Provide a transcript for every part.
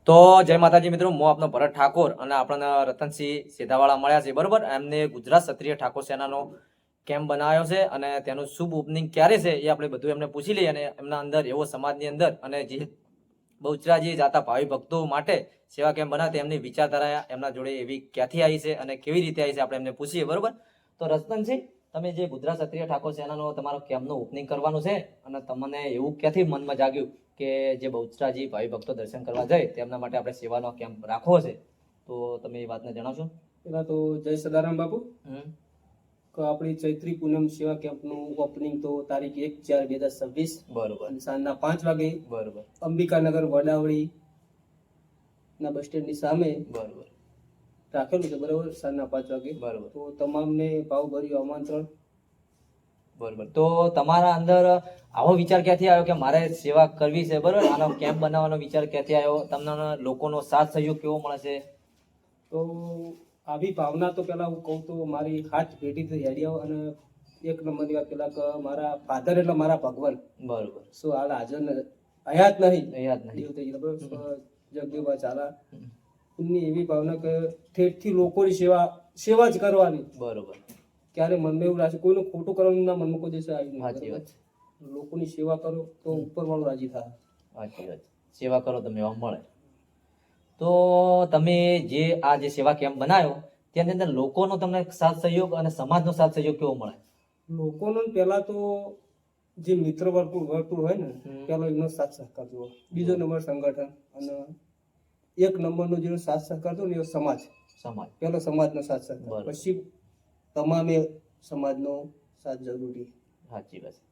તો જય માતાજી મિત્રો, હું આપનો ભરત ઠાકોર અને આપણને રતનસિંહ સેધાવાળા મળ્યા છે. બરોબર, એમને ગુજરાત ક્ષત્રિય ઠાકોર સેનાનો કેમ્પ બનાવ્યો છે અને તેનું શુભ ઓપનિંગ ક્યારે છે એ આપણે બધું એમને પૂછી લઈએ. અને એમના અંદર એવો સમાજની અંદર અને જે બહુચરાજી જાતા ભાવિ ભક્તો માટે સેવા કેમ્પ બનાવે એમની વિચારધારા એમના જોડે એવી ક્યાંથી આવી છે અને કેવી રીતે આવી છે આપણે એમને પૂછીએ. બરોબર, તો રતનસિંહ, તમે જે ગુજરાત ક્ષત્રિય ઠાકોર સેનાનો તમારો કેમ્પનું ઓપનિંગ કરવાનું છે અને તમને એવું ક્યાંથી મનમાં જાગ્યું કે જે બહુચરાજી ભાવિ ભક્તો દર્શન કરવા જાય તેમના માટે આપણે સેવાનો કેમ્પ રાખવો છે, તો તમે એ વાતને જણાવશો? પેલા તો જય સદારામ બાપુ. કે આપણી ચૈત્રી પૂનમ સેવા કેમ્પનું ઓપનિંગ તો તારીખ 1/4/2026 બરોબર અને સાંજના 5 વાગે બરોબર અંબિકાનગર વડાવડી ના બસ સ્ટેન્ડની સામે બરોબર રાખેલું છે. બરોબર, સાંજના 5 વાગે. બરોબર તો તમામને ભાવભર્યું આમંત્રણ. બરોબર. તો તમારા અંદર આવો વિચાર ક્યાંથી આવ્યો કે મારે સેવા કરવી છે? બરોબર, આનો કેમ્પ બનાવવાનો વિચાર ક્યાંથી આવ્યો? તમને લોકોનો સાથ સહયોગ કેવો મળે છે? તો આવી ભાવના તો પેલા હું કહું તો મારી હાથ ભેટી થઈ હેડિયાઓ. અને એક નંબરની વાત પેલા કે મારા ફાધર એટલે મારા ભગવાન બરોબર. શું હાલ હાજર હયાત નહીં, યાદ નહીં. દેવ થઈ ગયેલા. બરોબર, જગદેવભાઈ ચાલા એમની એવી ભાવના કે ઠેઠથી લોકોની સેવા જ કરવાની. બરોબર. ક્યારે મનમાં એવું રાશે કોઈનું ખોટું કરવાનું ના મનમાં કોઈ દિવસ આવ્યું સાચી નહીં. વાત છે. લોકોની સેવા કરો તો ઉપરવાળો રાજી થાય. સાચી વાત છે. સેવા કરો તમે એવા મળે. તો તમે જે આ જે સેવા કેમ્પ બનાવ્યો તેની અંદર લોકોનો તમને સાથ સહયોગ અને સમાજનો સાથ સહયોગ કેવો મળે? લોકોનો પેલા તો જે મિત્ર વર્તુળ હોય ને, પેલો એનો સાથ સહકાર જુઓ. બીજો નંબર સંગઠન, અને એક નંબરનો જે સાથ સહકાર હતો ને એ સમાજ. સમાજ પેલો સમાજનો સાથ સહકાર, બરોબર. પછી તમામે સમાજનો સાથ જરૂરી. સાચી વાત છે.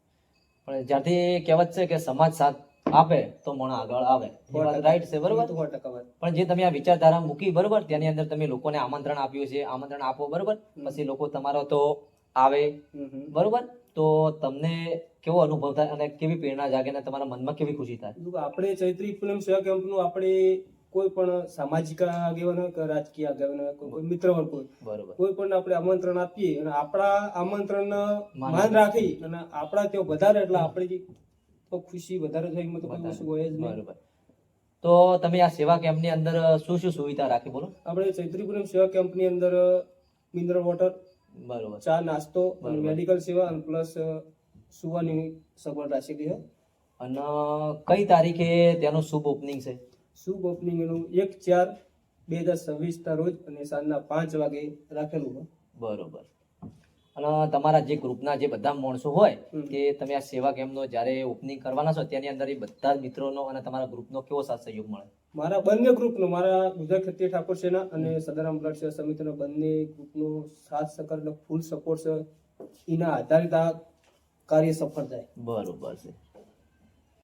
પણ જ્યાંથી કહેવત છે કે સમાજ સાથ આપે તો મણ આગળ આવે, એ વાત રાઈટ છે. બરોબર, 100% વાત. પણ જે તમે આ વિચારધારા મૂકી, બરોબર, તેની અંદર તમે લોકોને આમંત્રણ આપ્યું છે, આમંત્રણ આપો, બરોબર, પછી લોકો તમારો તો આવે, બરોબર, તો તમને કેવો અનુભવ થાય અને કેવી પ્રેરણા જાગે અને તમારા મનમાં કેવી ખુશી થાય? જો આપણે ચૈત્રી પૂનમ સેવા કેમ્પનું આપણે કોઈ પણ સામાજિક આગેવાન હોય કે રાજકીય આગેવાન હોય, કોઈ મિત્ર વર્ગ હોય, બરોબર. કોઈ પણ આપણે આમંત્રણ આપીએ અને આપણા આમંત્રણને માન રાખી અને આપણા ત્યાં વધારે એટલે આપણી તો ખુશી વધારે થાય. એમાં તો કોઈ વસ્તુ હોય જ નહીં. બરોબર. તો તમે આ સેવા કેમ્પની અંદર શું શું સુવિધા રાખી, બોલો? આપણે ચૈત્રી પૂનમ સેવા કેમ્પની અંદર મિનરલ વોટર, બરોબર, ચા, નાસ્તો અને બરોબર. મેડિકલ સેવા અને પ્લસ સુવાની સગવડ રાખેલી છે. અને કઈ તારીખે તેનું શુભ ઓપનિંગ છે? શુભ ઓપનિંગ એનું 1/4/2026 ના રોજ અને સાંજના 5 વાગે રાખેલું છે. બરોબર. અને તમારા જે ગ્રુપના જે બધા માણસો હોય કે તમે આ સેવા કેમ્પનો જ્યારે ઓપનિંગ કરવાના છો તેની અંદર એ બધા જ મિત્રોનો અને તમારા ગ્રુપનો કેવો સાથ સહયોગ મળે? મારા બંને ગ્રુપનો, મારા ગુજરાત ક્ષત્રિય ઠાકોર સેના અને સદારામ બ્લડ સેવા સમિતિનો બંને ગ્રુપનો સાથ સહકાર એટલે ફૂલ સપોર્ટ છે. એના આધારિત આ કાર્ય સફળ થાય. બરોબર છે.